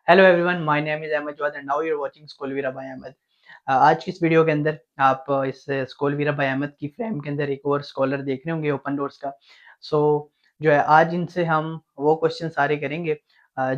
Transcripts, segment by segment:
Hello everyone, my name is Ahmad Jawad and now you are watching स्कूलवीरा by Ahmad. आज की इस वीडियो के अंदर आप इस स्कूलवीरा बाय अहमद की फ्रेम के अंदर एक और स्कॉलर देख रहे होंगे ओपन डोर्स का। सो जो है आज इनसे हम वो क्वेश्चन सारे करेंगे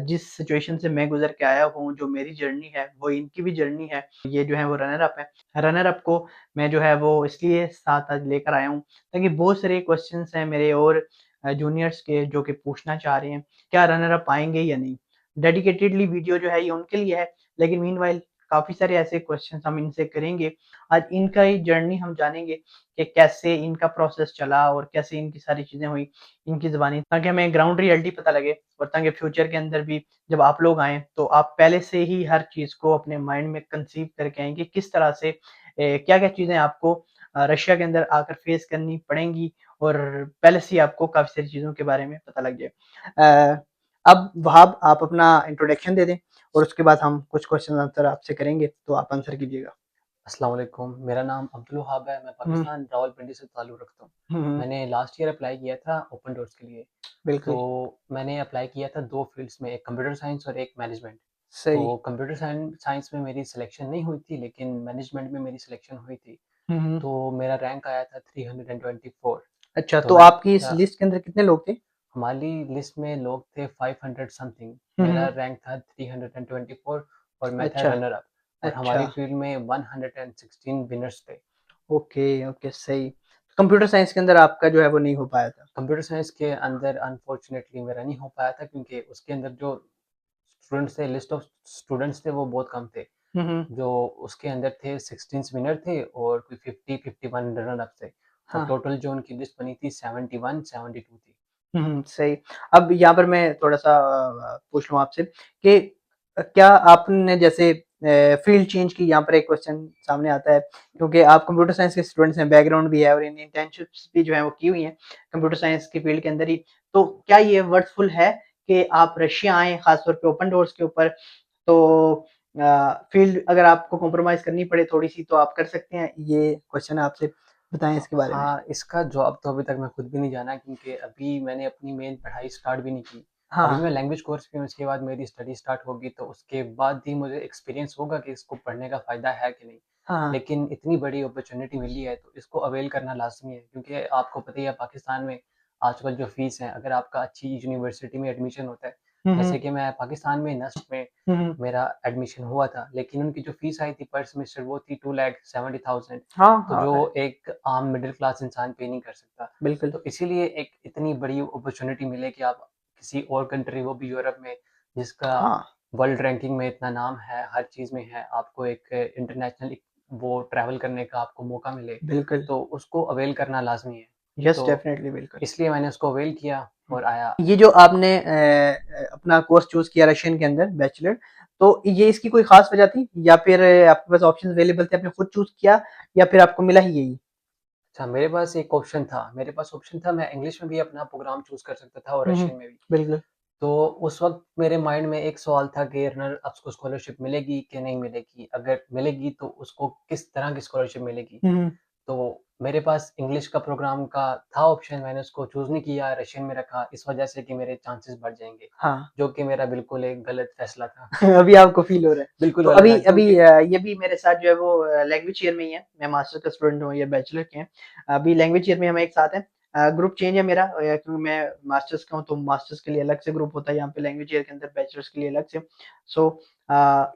जिस सिचुएशन से मैं गुजर के आया हूँ, जो मेरी जर्नी है वो इनकी भी जर्नी है। ये जो है वो रनर अप है। रनर अप को मैं जो है वो इसलिए साथ आज लेकर आया हूँ ताकि बहुत सारे क्वेश्चंस हैं मेरे और जूनियर्स के जो कि पूछना चाह रहे हैं, क्या रनर अप आएँगे या नहीं? डेडिकेटेडली वीडियो जो है ये उनके लिए है, लेकिन मीनवाइल काफ़ी सारे ऐसे क्वेश्चंस हम इनसे करेंगे। आज इनका ही जर्नी हम जानेंगे कि कैसे इनका प्रोसेस चला और कैसे इनकी सारी चीज़ें हुई, इनकी ज़ुबानी, ताकि हमें ग्राउंड रियलिटी पता लगे और ताकि फ्यूचर के अंदर भी जब आप लोग आएँ, तो आप पहले से ही हर चीज़ को अपने माइंड में कंसीव करके आएँ कि किस तरह से क्या-क्या चीज़ें आपको रशिया के अंदर आकर फेस करनी पड़ेंगी और पहले से ही आपको काफ़ी सारी चीज़ों के बारे में पता लग जाए। अब वहाब आप अपना इंट्रोडक्शन दे दें और उसके बाद हम कुछ क्वेश्चन आंसर आपसे करेंगे, तो आप आंसर कीजिएगा। अस्सलाम वालेकुम, मेरा नाम अब्दुल वहाब है। मैं हुँ, पाकिस्तान रावलपिंडी से ताल्लुक़ रखता हूँ। हुँ, हुँ, मैंने लास्ट ईयर अप्लाई किया था ओपन डोर्स के लिए। तो बिल्कुल, मैंने अप्लाई किया था 2 फ़ील्ड्स में, एक कंप्यूटर साइंस और एक मैनेजमेंट। सही। तो कंप्यूटर साइंस में मेरी सिलेक्शन नहीं हुई थी, लेकिन मैनेजमेंट में मेरी सिलेक्शन हुई थी। हुँ, हुँ। तो मेरा रैंक आया था 324। अच्छा, तो तो मैं आपकी इस लिस्ट के अंदर कितने लोग थे? हमारी लिस्ट में लोग थे 500 समथिंग। हुँ, मेरा हुँ। रैंक था 324 और मैं था अच्छा, रनर अप। और अच्छा, हमारी फ़ील्ड में 116 विनर्स थे। ओके, ओके, सही। कंप्यूटर साइंस के अंदर आपका जो है वो नहीं हो पाया था। कंप्यूटर साइंस के अंदर अनफॉर्चुनेटली मेरा नहीं हो पाया था, क्योंकि उसके अंदर जो स्टूडेंट्स थे, लिस्ट ऑफ स्टूडेंट्स थे वो बहुत कम थे। हुँ, हुँ। जो उसके अंदर थे 16 विनर थे और कोई 50-51 रनर अप थे। और हाँ। टोटल जो उनकी लिस्ट बनी थी 71-72 थी। हुँ, हुँ, सही। अब यहाँ पर मैं थोड़ा-सा पूछ लूँ आपसे कि क्या आपने जैसे फ़ील्ड चेंज की, यहाँ पर एक क्वेश्चन सामने आता है क्योंकि आप कंप्यूटर साइंस के स्टूडेंट्स हैं, बैकग्राउंड भी है और इन इंटर्नशिप्स भी जो हैं वो की हुई हैं कंप्यूटर साइंस की फ़ील्ड के अंदर ही। तो क्या ये वर्थफुल है कि आप रशिया आएँ, ख़ास तौर पे ओपन डोर्स के ऊपर? तो फ़ील्ड अगर आपको कॉम्प्रोमाइज़ करनी पड़े थोड़ी-सी तो आप कर सकते हैं? ये क्वेश्चन है आपसे, बताएँ इसके बारे में। हाँ, इसका जवाब तो अभी तक मैं खुद भी नहीं जाना, क्योंकि अभी मैंने अपनी मेन पढ़ाई स्टार्ट भी नहीं की। हाँ, अभी हाँ। मैं लैंग्वेज कोर्स पे हूँ, इसके बाद मेरी स्टडी स्टार्ट होगी, तो उसके बाद ही मुझे एक्सपीरियंस होगा कि इसको पढ़ने का फ़ायदा है कि नहीं। हाँ, हाँ। लेकिन इतनी बड़ी अपॉर्च्युनिटी मिली है तो इसको अवेल करना लाज़मी है, क्योंकि आपको पता ही है पाकिस्तान में आजकल जो फ़ीस है, अगर आपका अच्छी यूनिवर्सिटी में एडमिशन होता है, हुँ, जैसे हुँ। कि मैं पाकिस्तान में नस्ट में हुँ, हुँ। मेरा एडमिशन हुआ था, लेकिन उनकी जो फ़ीस आई थी पर सेमेस्टर वो थी 2,70,000। हाँ, तो हाँ, जो एक आम मिडिल क्लास इंसान पे नहीं कर सकता। बिल्कुल। तो इसीलिए एक इतनी बड़ी अपॉर्च्युनिटी मिले कि आप किसी और कंट्री, वो भी यूरोप में, जिसका हाँ, वर्ल्ड रैंकिंग में इतना नाम है, हर चीज़ में है, आपको एक इंटरनेशनल एक वो ट्रैवल करने का आपको मौका मिले, बिल्कुल। तो उसको अवेल करना लाज़मी है। यस, तो डेफ़िनेटली, बिल्कुल। इसलिए मैंने उसको अवेल किया हुँ। और आया। ये जो आपने अपना कोर्स चूज़ किया रशियन के अंदर बैचलर, तो ये इसकी कोई ख़ास वजह थी या फिर आपके पास ऑप्शंस अवेलेबल थे, आपने खुद चूज़ किया या फिर आपको मिला ही यही? अच्छा, मेरे पास ऑप्शन था, मैं इंग्लिश में भी अपना प्रोग्राम चूज़ कर सकता था और हुँ, हुँ। रशियन में भी। बिल्कुल। तो उस वक़्त मेरे माइंड में एक सवाल था कि रनर अप्स को स्कॉलरशिप मिलेगी कि नहीं मिलेगी? अगर मिलेगी तो उसको किस तरह की स्कॉलरशिप मिलेगी? हुँ, हुँ। तो मेरे पास इंग्लिश का प्रोग्राम का था ऑप्शन, मैंने उसको चूज़ नहीं किया, रशियन में रखा इस वजह से कि मेरे चांसेस बढ़ जाएँगे, हाँ। जो कि मेरा बिल्कुल एक गलत फ़ैसला था। अभी आपको फ़ील हो रहा है। बिल्कुल तो गलत अभी था, अभी क्योंकि ये भी मेरे साथ जो है वो लैंग्वेज ईयर में ही है। मैं मास्टर का स्टूडेंट हूँ, ये बैचलर के हैं। अभी लैंग्वेज ईयर में हम एक साथ हैं। ग्रुप चेंज है मेरा क्योंकि मैं मास्टर्स का हूँ, तो मास्टर्स के लिए अलग से ग्रुप होता है यहाँ पे लैंग्वेज ईयर के अंदर, बैचलर्स के लिए अलग से। सो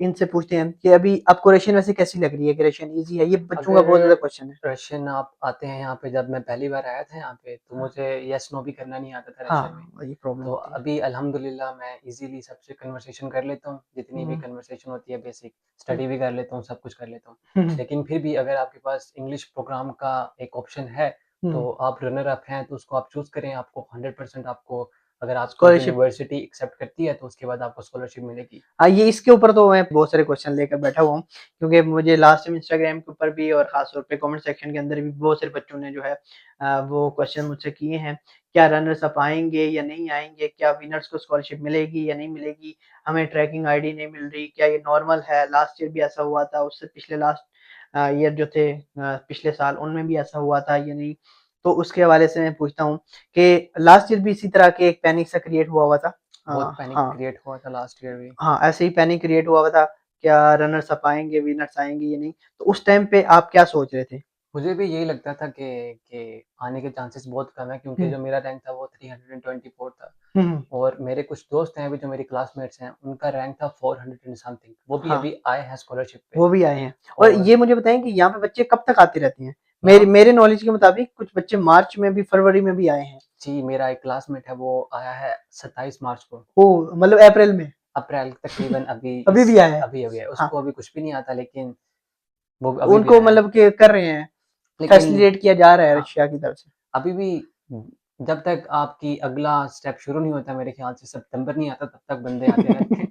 इनसे पूछते हैं कि अभी आपको रशियन वैसे कैसी लग रही है कि रशियन ईज़ी है? ये बच्चों का अगर बहुत ज़्यादा क्वेश्चन है। रशियन आप आते हैं यहाँ पे, जब मैं पहली बार आया था यहाँ पे, तो हाँ, मुझे येस नो भी करना नहीं आता था रशियन में। हाँ, वही प्रॉब्लम तो होती है। अभी अल्हम्दुलिल्लाह मैं इज़िली सबसे कन्वर्सेशन कर लेता हूँ, जितनी भी हुँ, कन्वर्सेशन होती है बेसिक, हुँ, स्टडी भी कर लेता हूँ, सब कुछ कर लेता हूँ। हुँ, हुँ, लेकिन फिर भी अगर आपके पास इंग्लिश प्रोग्राम का एक ऑप्शन है, हुँ। तो आप रनर अप हैं, तो उसको आप चूज़ करें, आपको 100% आपको, अगर आपको स्कॉलरशिप। यूनिवर्सिटी एक्सेप्ट करती है, तो उसके बाद आपको स्कॉलरशिप मिलेगी। हाँ, ये इसके ऊपर तो मैं बहुत सारे क्वेश्चन लेकर बैठा हुआ हूँ, क्योंकि मुझे लास्ट टाइम इंस्टाग्राम के ऊपर भी और ख़ास तौर पे कमेंट सेक्शन के अंदर भी बहुत सारे बच्चों ने जो है वो क्वेश्चन मुझसे किए हैं, क्या रनर्स अप आएँगे या नहीं आएँगे? क्या विनर्स को स्कॉलरशिप मिलेगी या नहीं मिलेगी? हमें ट्रैकिंग आईडी नहीं मिल रही, क्या ये नॉर्मल है? लास्ट ईयर भी ऐसा हुआ था, उससे पिछले लास्ट ईयर जो थे पिछले साल उनमें भी ऐसा हुआ था या नहीं? तो उसके हवाले से मैं पूछता हूँ कि लास्ट ईयर भी इसी तरह के एक पैनिक सा क्रिएट हुआ था। बहुत हाँ, पैनिक हाँ। क्रिएट हुआ था लास्ट ईयर भी। हाँ, ऐसे ही पैनिक क्रिएट हुआ था, क्या रनर्स अप आएँगे, विनर्स आएँगे या नहीं? तो उस टाइम पे आप क्या सोच रहे थे? मुझे भी यही लगता था कि आने के चांसेस बहुत कम है, क्योंकि हुँ, जो मेरा रैंक था वो 324 था। हुँ, हुँ। और मेरे कुछ दोस्त हैं अभी जो मेरी क्लासमेट्स हैं, उनका रैंक था 400 एंड समथिंग, वो भी हाँ, अभी आए हैं स्कॉलरशिप पे। वो भी आए हैं। और और ये मुझे बताएँ कि यहाँ पे बच्चे कब तक आते रहते हैं? मेरे यहाँ मेरे नॉलेज के मुताबिक कुछ बच्चे मार्च में भी, फरवरी में भी आए हैं। जी, मेरा एक क्लासमेट है, वो आया है 27 मार्च को। ओह! मतलब अप्रैल में। अप्रैल तकरीबन अभी अभी भी आए हैं। अभी है, हाँ, उसको अभी कुछ भी नहीं आता, लेकिन वो तो अभी भी उनको आया है। मतलब कि कर रहे हैं, लेकिन फैसिलिटेट किया जा रहा है हाँ, रशिया की तरफ से। अभी भी जब तक आपकी अगला स्टेप शुरू नहीं होता, मेरे ख्याल से सितंबर नहीं आता, तब तक बंदे आते रहते हैं।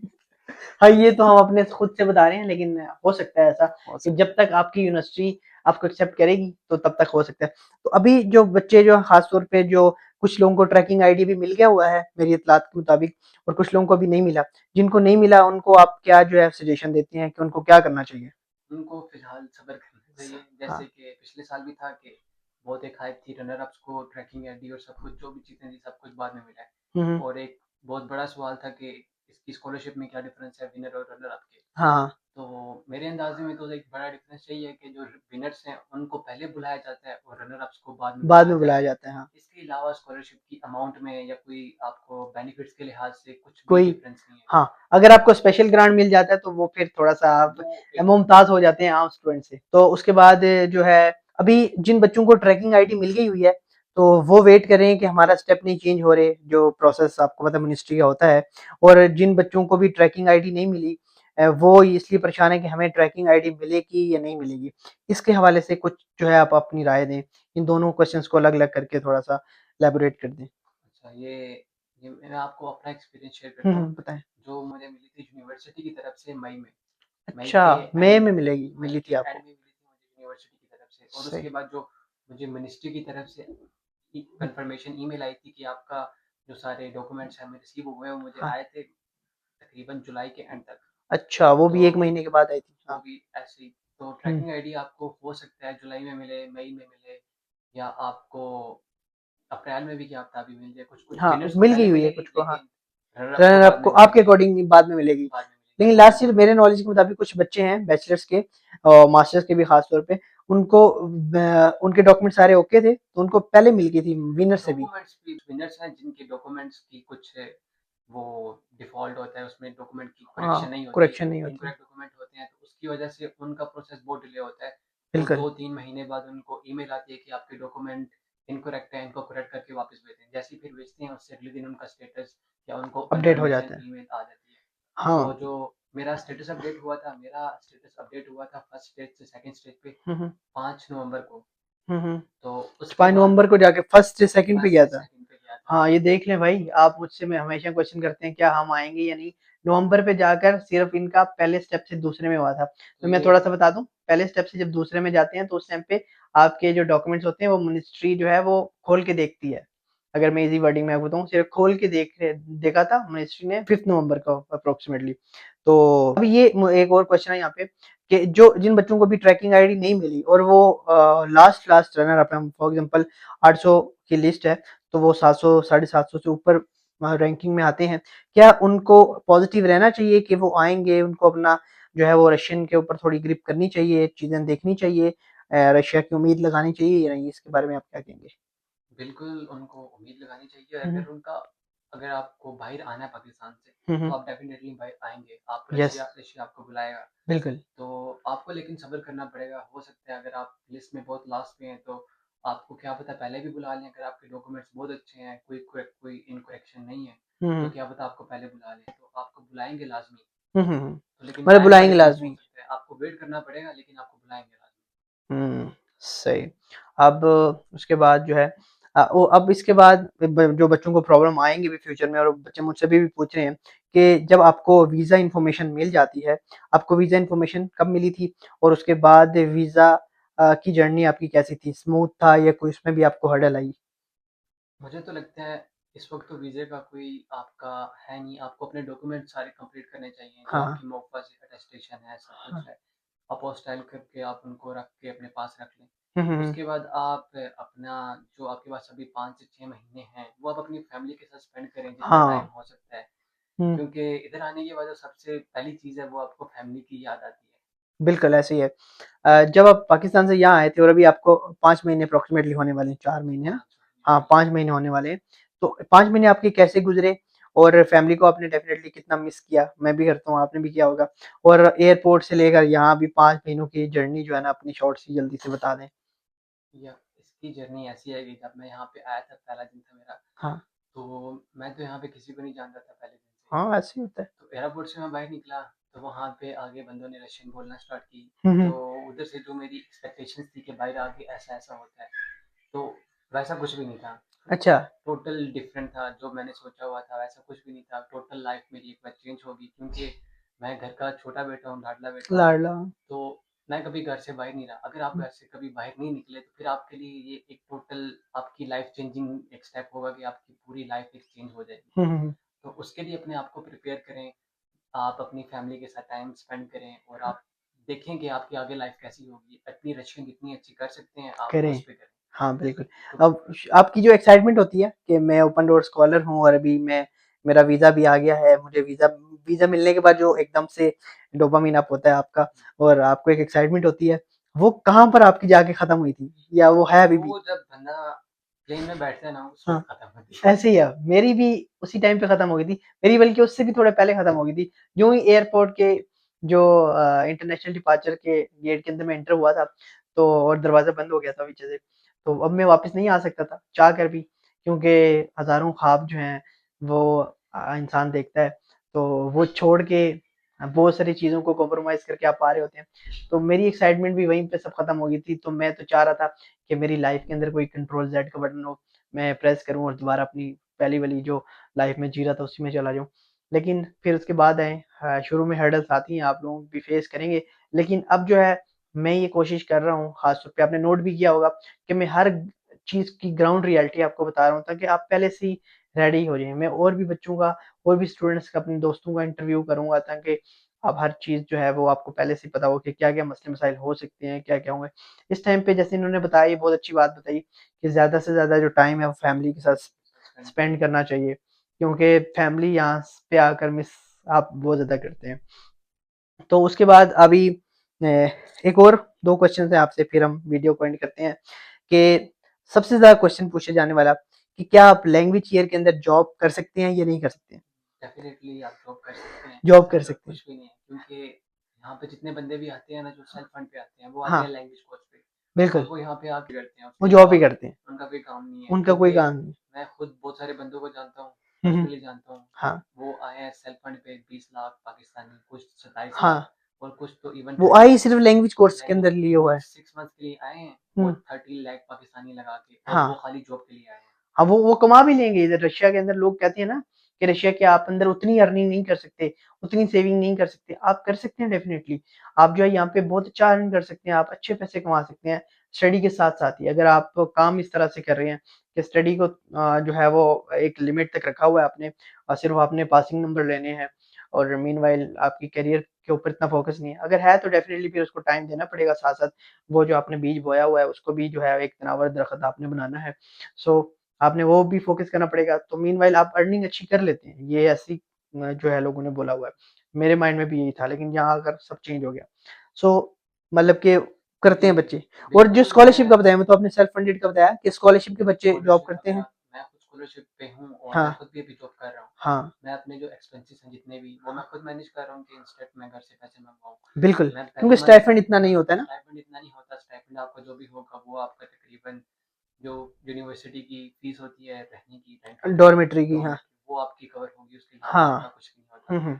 हाँ, ये तो हम अपने खुद से बता रहे हैं, लेकिन हो सकता है ऐसा हो कि सकता जब तक आपकी यूनिवर्सिटी आपको एक्सेप्ट करेगी, तो तब तक हो सकता है। तो अभी जो बच्चे जो खास तौर पे जो कुछ लोगों को ट्रैकिंग आईडी भी मिल गया हुआ है, मेरी इत्तलात के मुताबिक, और कुछ लोगों को अभी नहीं मिला। जिनको नहीं मिला, उनको आप क्या जो है सजेशन देते हैं कि उनको क्या करना चाहिए? उनको फिलहाल सब्र करना चाहिए, हाँ। जैसे कि पिछले साल भी था कि बहुत एक हाइप थी, रनर अप्स को ट्रैकिंग आईडी और सब कुछ जो भी चीज़ें थी सब कुछ बाद में मिला है। हुँ, हुँ। और एक बहुत बड़ा सवाल था कि इसकी स्कॉलरशिप में क्या डिफरेंस है विनर और रनर अप के। हाँ, तो मेरे अंदाजे में तो एक बड़ा डिफरेंस यही है कि जो विनर्स हैं उनको पहले बुलाया जाता है और रनर अप्स को बाद में बाद बुलाया में बुलाया जाता है। जाता है, हाँ। इसके अलावा स्कॉलरशिप की अमाउंट में या कोई आपको बेनिफिट्स के लिहाज से कुछ भी कोई डिफरेंस नहीं है। हाँ, अगर आपको स्पेशल ग्रांट मिल जाता है, तो वो फिर थोड़ा-सा आप वो एक मुमताज़ हो जाते हैं आम स्टूडेंट से। तो उसके बाद जो है, अभी जिन बच्चों को ट्रैकिंग आईडी मिल गई हुई है, तो वो वेट कर रहे हैं कि हमारा स्टेप नहीं चेंज हो रहे, जो प्रोसेस आपको पता है मिनिस्ट्री का होता है। और जिन बच्चों को भी ट्रैकिंग आईडी नहीं मिली, वो इसलिए परेशान है कि हमें ट्रैकिंग आईडी मिलेगी या नहीं मिलेगी। इसके हवाले से कुछ जो है आप अपनी राय दें। इन दोनों क्वेश्चन्स को अलग-अलग करके थोड़ा-सा इलैबोरेट कर दें। अच्छा, ये मैं आपको अपना एक्सपीरियंस शेयर हुँ, करता हूँ, हुँ, बताएँ। जो मुझे मिली थी यूनिवर्सिटी की तरफ से मई में। मई अच्छा, के मई एंड में मिलेगी, मई मिली के थी एंड आपको। में मिली थी मुझे यूनिवर्सिटी की तरफ से, और सही। उसके बाद जो मुझे मिनिस्ट्री की तरफ से कंफर्मेशन ईमेल आई थी कि आपका जो सारे डॉक्यूमेंट्स हैं रिसीव हुए हैं, वो मुझे हाँ, आए थे तकरीबन जुलाई के एंड तक। अच्छा, वो तो भी 1 महीने के बाद आई थी। वो हाँ। भी ऐसे ही, तो हुँ। ट्रैकिंग आईडी आपको हो सकता है जुलाई में मिले, मई में मिले, या आपको अप्रैल में भी क्या पता अभी मिल जाए। कुछ कुछ हाँ, विनर्स को मिल गई पहले हुई है मिलेगी, कुछ को, हाँ। लेकिन रनर अप को रनर अप बाद को में आपके मिलेगी। अकॉर्डिंग बाद में मिलेगी। बाद में मिलेगी, लेकिन तो लास्ट ईयर मेरे नॉलेज के मुताबिक कुछ बच्चे हैं बैचलर्स के और मास्टर्स के भी खास तौर पे, उनको उनके डॉक्यूमेंट सारे ओके थे, तो उनको पहले मिल गई थी विनर से भी। डॉक्यूमेंट्स भी विनर्स हैं जिनके डॉक्यूमेंट्स की कुछ वो डिफ़ॉल्ट होता है, उसमें डॉक्यूमेंट की हाँ, करेक्शन नहीं होती, करेक्शन नहीं होती। इनकरेक्ट डॉक्यूमेंट होते हैं, तो उसकी वजह से उनका प्रोसेस बहुत डिले होता है। वो बिल्कुल, 2-3 महीने बाद उनको ईमेल आती है कि आपके डॉक्यूमेंट इनकरेक्ट है, इनको करेक्ट करके वापस भेजें। जैसे ही फिर भेजते हैं, उससे अगले दिन उनका स्टेटस या उनको अपडेट हो कंफर्मेशन जाता है। ईमेल आ जाती है। तो हाँ। जो मेरा स्टेटस अपडेट हुआ था, मेरा स्टेटस अपडेट हुआ था फर्स्ट स्टेज से सेकंड स्टेज पे हुँ, हुँ। 5 नवंबर को। हुँ, हुँ। तो तो उसके 5 बाद नवंबर को जाके फर्स्ट से सेकंड पे फर्स्ट गया से था। सेकंड पे गया था। हाँ, ये देख लें भाई, आप मुझसे में हमेशा क्वेश्चन करते हैं क्या हम आएँगे या नहीं? नवंबर पे जाकर सिर्फ़ इनका पहले स्टेप से दूसरे में हुआ था। तो तो मैं ये थोड़ा-सा बता दूँ, पहले स्टेप से जब दूसरे में जाते हैं, तो उस टाइम पे आपके जो डॉक्यूमेंट्स होते हैं, वो मिनिस्ट्री जो है वो खोल के देखती है। अगर मैं ईज़ी वर्डिंग में आपको बताऊँ, सिर्फ़ खोल के देखा था मिनिस्ट्री ने 5th नवंबर को अप्रॉक्सिमेटली। तो अब ये एक और क्वेश्चन है यहाँ पे कि जो जिन बच्चों को भी ट्रैकिंग आईडी नहीं मिली और वो लास्ट रनर अप हैं, फॉर एग्ज़ाम्पल 800 की लिस्ट है, तो वो 700 साढ़े 700 से ऊपर रैंकिंग में आते हैं। क्या उनको पॉज़िटिव रहना चाहिए कि वो आएँगे, उनको अपना जो है वो रशियन के ऊपर थोड़ी ग्रिप करनी चाहिए, चीज़ें देखनी चाहिए, रशिया की उम्मीद लगानी चाहिए या नहीं? इसके बारे में आप क्या कहेंगे? बिल्कुल उनको उम्मीद लगानी चाहिए। हुँ, हुँ। अगर आपको बाहर आना है पाकिस्तान से, हुँ, तो हुँ। आप डेफ़िनेटली बाहर आएँगे। आप यस, रशिया आपको बुलाएगा। बिल्कुल। तो आपको लेकिन सब्र करना पड़ेगा। हो सकता है अगर आप लिस्ट में बहुत लास्ट में हैं, तो आपको क्या पता पहले भी बुला लें। अगर आपके डॉक्यूमेंट्स बहुत अच्छे हैं, कोई इनकरेक्शन नहीं है, हुँ, तो हुँ। क्या पता आपको पहले बुला लें। तो आपको बुलाएँगे लाज़मी। हुँ, हुँ, हुँ। तो लेकिन मतलब टाइम का बुलाएँगे डिफ़रेंस हो लाज़मी। सकता है। आपको वेट करना पड़ेगा, लेकिन आपको बुलाएँगे लाज़मी। हुँ, सही। अब उसके बाद जो है वो अब इसके बाद जो बच्चों को प्रॉब्लम आएँगी भी फ्यूचर में, और बच्चे मुझसे भी पूछ रहे हैं कि जब आपको वीज़ा इन्फॉर्मेशन मिल जाती है, आपको वीज़ा इन्फॉर्मेशन कब मिली थी? और उसके बाद वीज़ा की जर्नी आपकी कैसी थी? स्मूथ था या कोई उसमें भी आपको हर्डल आई? मुझे तो लगता है इस वक़्त तो वीज़े का कोई आपका है नहीं, आपको अपने डॉक्यूमेंट सारे कंप्लीट करने चाहिए, जो हाँ, आपकी मोफ़ा से अटेस्टेशन है, सब हाँ। कुछ है। अपोस्टाइल करके आप उनको रख के अपने पास रख लें। हुँ, हुँ, हुँ। उसके बाद आप अपना जो आपके पास अभी 5 से 6 महीने हैं, वो आप अपनी फैमिली के साथ स्पेंड करें जितना टाइम हाँ, हो सकता है। हुँ। क्योंकि इधर आने के बाद जो सबसे पहली चीज़ है वो आपको फैमिली की याद आती है। बिल्कुल, ऐसे ही है। जब आप पाकिस्तान से यहाँ आए थे और अभी आपको 5 महीने अप्रॉक्सिमेटली होने वाले हैं, 4 महीने हाँ? 5 हाँ, 5 महीने होने वाले हैं। तो 5 महीने आपके कैसे गुज़रे? और फैमिली को आपने डेफ़िनेटली कितना मिस किया? मैं भी करता हूँ, आपने भी किया होगा। और एयरपोर्ट से लेकर यहाँ अभी 5 महीनों की जर्नी जो है ना अपनी शॉर्ट सी जल्दी से बता दें। या इसकी जर्नी ऐसी है कि जब मैं यहाँ पे आया था, पहला दिन था मेरा, हाँ, तो मैं तो यहाँ पे किसी को नहीं जानता था पहले दिन से। हाँ, ऐसे ही होता है। तो एयरपोर्ट से मैं बाहर निकला, तो वहाँ पे आगे बंदों ने रशियन बोलना स्टार्ट की। हुँ, तो हुँ। उधर से जो मेरी एक्सपेक्टेशंस थी कि बाहर आके ऐसा-ऐसा होता है, तो वैसा कुछ भी नहीं था। अच्छा, टोटल डिफरेंट था, जो मैंने सोचा हुआ था वैसा कुछ भी नहीं था। टोटल लाइफ मेरी एक बार चेंज होगी, क्योंकि मैं घर का छोटा बेटा हूँ, लाडला बेटा हूँ, लाडला। तो मैं कभी घर से बाहर नहीं रहा। अगर आप घर से कभी बाहर नहीं निकले तो फिर आपके लिए ये एक टोटल आपकी लाइफ चेंजिंग एक स्टेप होगा कि आपकी पूरी लाइफ एक चेंज हो जाएगी। हुँ, हुँ, हुँ। तो उसके लिए अपने आप को प्रिपेयर करें, आप अपनी फैमिली के साथ टाइम स्पेंड करें और आप देखें कि आपकी आगे लाइफ कैसी होगी। अपनी रशियन जितनी अच्छी कर सकते हैं, आप करें। उस पे करें। हाँ, बिल्कुल। तो अब आपकी जो एक्साइटमेंट होती है कि मैं ओपन डोर स्कॉलर हूँ और अभी मैं मेरा वीज़ा भी आ गया है, मुझे वीज़ा वीज़ा मिलने के बाद जो एकदम से डोपामाइन अप होता है आपका और आपको एक एक्साइटमेंट होती है, वो कहाँ पर आपकी जाके खत्म हुई थी? या वो है अभी भी? वो जब बंदा प्लेन में बैठता है ना, उस हाँ, वक़्त खत्म होती है। ऐसे ही है। मेरी भी उसी टाइम पे खत्म हो गई थी। मेरी बल्कि उससे भी थोड़े पहले खत्म हो गई थी। यूँ ही एयरपोर्ट के जो इंटरनेशनल डिपार्चर के गेट के अंदर मैं एंटर हुआ था, तो और दरवाज़ा बंद हो गया था पीछे से। तो अब मैं वापस नहीं आ सकता था, चाह कर भी, क्योंकि हज़ारों ख्वाब जो हैं वो इंसान देखता है। तो वो छोड़ के बहुत सारी चीज़ों को कॉम्प्रोमाइज़ करके आप आ रहे होते हैं। तो मेरी एक्साइटमेंट भी वहीं पे सब खत्म हो गई थी। तो मैं तो चाह रहा था कि मेरी लाइफ़ के अंदर कोई कंट्रोल ज़ेड का बटन हो, मैं प्रेस करूँ और दोबारा अपनी पहली वाली जो लाइफ़ में जी रहा था उसी में चला जाऊँ। लेकिन फिर उसके बाद आए शुरू में हर्डल्स आती हैं, आप लोग भी फेस करेंगे। लेकिन अब जो है मैं ये कोशिश कर रहा हूँ, ख़ास तौर पे आपने नोट भी किया होगा कि मैं हर चीज़ की ग्राउंड रियलिटी आपको बता रहा हूँ ताकि आप पहले से ही रेडी हो जाएँ। मैं और भी बच्चों का, और भी स्टूडेंट्स का, अपने दोस्तों का इंटरव्यू करूँगा ताकि आप हर चीज़ जो है वो आपको पहले से ही पता हो कि क्या-क्या मसले-मसाइल हो सकते हैं, क्या-क्या होंगे। इस टाइम पे जैसे इन्होंने बताया, ये बहुत अच्छी बात बताई कि ज़्यादा से ज़्यादा जो टाइम है वो फैमिली के साथ सस्पेंड स्पेंड करना चाहिए, क्योंकि फैमिली यहाँ पे आकर मिस आप बहुत ज़्यादा करते हैं। तो उसके बाद अभी एक और 2 क्वेश्चन है आपसे, फिर हम वीडियो को एंड करते हैं कि सबसे ज़्यादा क्वेश्चन पूछे जाने वाला कि क्या आप लैंग्वेज ईयर के अंदर जॉब कर सकते हैं या नहीं कर सकते हैं? डेफ़िनेटली आप जॉब कर सकते हैं, जॉब ऐसा कर सकते हैं। कुछ भी नहीं है, क्योंकि यहाँ पे जितने बंदे भी आते हैं ना, जो सेल्फ फंड पे आते हैं, वो आते हाँ, हैं लैंग्वेज कोर्स पे, और बिल्कुल, वो यहाँ पे आके करते हैं, वो उसके जॉब ही अलावा करते हैं, उनका कोई काम नहीं है। उनका कोई क्योंकि काम नहीं। मैं खुद बहुत सारे बंदों को जानता हूँ, हुँ, हुँ। पर्सनली जानता हूँ, हाँ, वो आए हैं सेल्फ फंड पे 20 लाख पाकिस्तानी, कुछ 27 हाँ, लाख और कुछ तो इवन वो 30 आई सिर्फ़ लैंग्वेज कोर्स के लैंग्वेज। अंदर लिए वो हुआ है। 6 मंथ्स के लिए आए हैं, वो हुँ, 30 लाख पाकिस्तानी लगा के, और हाँ। वो खाली जॉब के लिए आए हैं। हाँ, वो कमा भी लेंगे। इधर रशिया के अंदर लोग कहते हैं ना कि रशिया के आप अंदर उतनी अर्निंग नहीं कर सकते, उतनी सेविंग नहीं कर सकते। आप कर सकते हैं डेफ़िनिटली। आप जो है यहाँ पे बहुत अच्छा अर्न कर सकते हैं, आप अच्छे पैसे कमा सकते हैं, स्टडी के साथ-साथ ही। अगर आप काम इस तरह से कर रहे हैं कि स्टडी को जो है वो एक लिमिट तक रखा हुआ है आपने, और सिर्फ़ आपने पासिंग नंबर लेने हैं और मीनव्हाइल आपकी करियर के ऊपर इतना फ़ोकस नहीं है। अगर है तो डेफ़िनिटली फिर उसको टाइम देना पड़ेगा, साथ-साथ वो जो आपने बीज बोया हुआ है उसको भी जो है एक तनावर दरख़्त आपने बनाना है। सो आपने वो भी फ़ोकस करना पड़ेगा। तो मीनव्हाइल आप अर्निंग अच्छी कर लेते हैं। ये ऐसी जो है लोगों ने बोला हुआ है। मेरे माइंड में भी यही था, लेकिन यहाँ आकर सब चेंज हो गया। सो मतलब कि करते जी, हैं बच्चे। और जो बिल्कुल। स्कॉलरशिप का बताया, मैं तो अपने सेल्फ फंडेड का बताया कि स्कॉलरशिप के बच्चे जॉब स्कॉलरशिप करते अगर हैं। आप मैं खुद स्कॉलरशिप पे हूँ और मैं हाँ, खुद भी अभी जॉब कर रहा हूँ। हाँ, मैं अपने जो एक्सपेंसेस हैं जितने भी, वो मैं खुद मैनेज कर रहा हूँ कि इंस्टेंट मैं घर से पैसे मँगवाऊँ। बिल्कुल, मैं पहले क्योंकि मंथ स्टाइपेंड इतना नहीं होता है ना। स्टाइपेंड इतना नहीं होता। स्टाइपेंड आपका जो भी होगा वो आपका तकरीबन जो यूनिवर्सिटी की फीस होती है, रहने की, रेंट होता है, डॉर्मेट्री की, हाँ। डॉर्मेट्री, वो आपकी कवर होगी, उसके अलावा आपका हाँ। कुछ नहीं होता। हुँ, हुँ।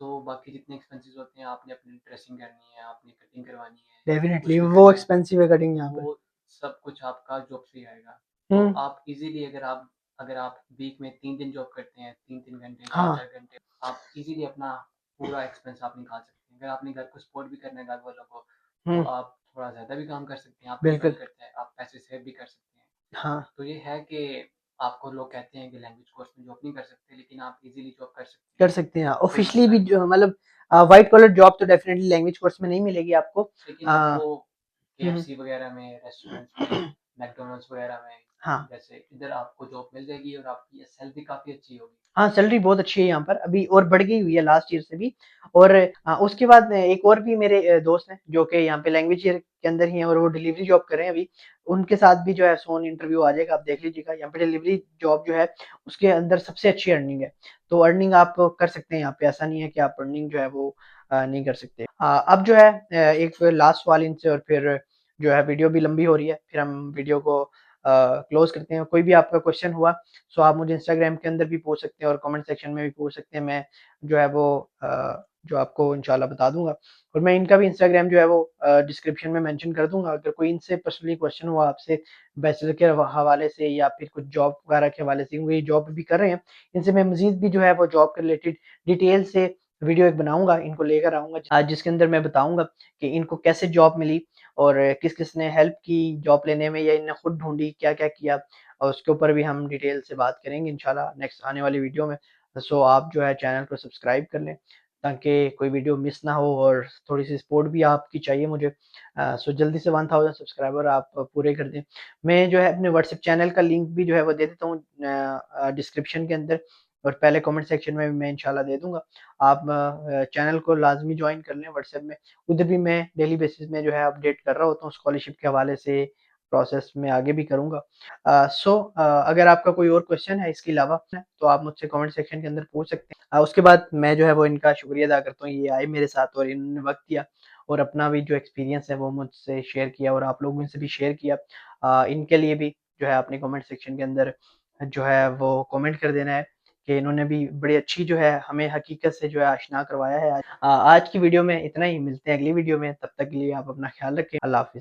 तो बाकी जितने एक्सपेंसेस होते हैं, आपने अपनी ड्रेसिंग करनी है, आपने कटिंग करवानी है, डेफ़िनिटली कुछ भी वो करना है, एक्सपेंसिव है कटिंग यहाँ पे। वो सब कुछ आपका जॉब से ही आएगा। तो हुँ, आप इज़िली अगर आप वीक में 3 दिन जॉब करते हैं, 3-3 घंटे, हाँ। 4-4 घंटे, आप इज़िली अपना पूरा एक्सपेंस आप निकाल सकते हैं। अगर आपने घर को सपोर्ट भी करना है घर वालों को, तो हुँ, आप थोड़ा ज़्यादा भी काम कर सकते हैं, आपके ऊपर बिल्कुल। करता है, आप पैसे सेव भी कर सकते हैं। हाँ। तो ये है कि आपको लोग कहते हैं कि लैंग्वेज कोर्स में जॉब नहीं कर सकते, लेकिन आप इज़िली जॉब कर सकते कर हैं, सकते हैं। कोई ऑफ़िशियली मसला भी नहीं है। जो मतलब व्हाइट कॉलर जॉब तो डेफ़िनिटली लैंग्वेज कोर्स में नहीं मिलेगी आपको। लेकिन अ, आपको हुँ, केएफसी वगैरह में, रेस्टोरेंट्स में, मैकडॉनल्ड्स वगैरह में, हाँ। जैसे इधर आपको जॉब मिल जाएगी और आपकी सैलरी काफ़ी अच्छी होगी। हाँ, सैलरी बहुत अच्छी है यहाँ पर अभी और बढ़ गई हुई है लास्ट ईयर से भी। और उसके बाद एक और भी मेरे दोस्त हैं जो कि यहाँ पे लैंग्वेज ईयर के अंदर ही हैं और वो डिलीवरी जॉब कर रहे हैं अभी। उनके साथ भी जो है सोन इंटरव्यू आ जाएगा, आप देख लीजिएगा। यहाँ पे डिलीवरी जॉब जो है उसके अंदर सबसे अच्छी अर्निंग है। तो अर्निंग आप कर सकते हैं यहाँ पे, ऐसा नहीं है कि आप अर्निंग जो है वो नहीं कर सकते। अब जो है एक लास्ट सवाल इनसे और फिर जो है वीडियो भी लंबी हो रही है, फिर हम वीडियो को क्लोज़ करते हैं। कोई भी आपका क्वेश्चन हुआ सो आप मुझे इंस्टाग्राम के अंदर भी पूछ सकते हैं और कमेंट सेक्शन में भी पूछ सकते हैं। मैं जो है वो जो आपको इंशाल्लाह बता दूँगा और मैं इनका भी इंस्टाग्राम जो है वो डिस्क्रिप्शन में मेंशन कर दूँगा। अगर कोई इनसे पर्सनली क्वेश्चन हुआ आपसे बैचलर के हवाले से या फिर कुछ जॉब वगैरह के हवाले से, क्योंकि ये जॉब भी कर रहे हैं, इनसे मैं मज़ीद भी जो है वो जॉब के रिलेटेड डिटेल से वीडियो एक बनाऊँगा, इनको लेकर आऊँगा जिसके अंदर मैं बताऊँगा कि इनको कैसे जॉब मिली और किस-किस ने हेल्प की जॉब लेने में या इन्होंने खुद ढूँढी, क्या-क्या किया। और उसके ऊपर भी हम डिटेल से बात करेंगे इंशाल्लाह नेक्स्ट आने वाली वीडियो में। सो आप जो है चैनल को सब्सक्राइब कर लें ताकि कोई वीडियो मिस ना हो और थोड़ी-सी सपोर्ट भी आपकी चाहिए मुझे। सो जल्दी से 1000 सब्सक्राइबर आप पूरे कर दें। मैं जो है अपने व्हाट्सएप चैनल का लिंक भी जो है वो दे देता हूँ डिस्क्रिप्शन के अंदर और पहले कमेंट सेक्शन में भी मैं इंशाल्लाह दे दूँगा। आप चैनल को लाज़मी जॉइन कर लें व्हाट्सएप में। उधर भी मैं डेली बेसिस में जो है अपडेट कर रहा होता हूँ स्कॉलरशिप के हवाले से, प्रोसेस में आगे भी करूँगा। अगर आपका कोई और क्वेश्चन है इसके अलावा तो आप मुझसे कमेंट सेक्शन के अंदर पूछ सकते हैं। उसके बाद मैं जो है वो इनका शुक्रिया अदा करता हूँ, ये आए मेरे साथ और इन्होंने वक़्त दिया और अपना भी जो एक्सपीरियंस है वो मुझसे शेयर किया और आप लोगों से भी शेयर किया। इनके लिए भी जो है अपने कमेंट सेक्शन के अंदर जो है वो कमेंट कर देना है कि इन्होंने भी बड़ी अच्छी जो है हमें हकीकत से जो है आशना करवाया है। आज की वीडियो में इतना ही, मिलते हैं अगली वीडियो में, तब तक के लिए आप अपना ख्याल रखें। अल्लाह हाफ़िज़।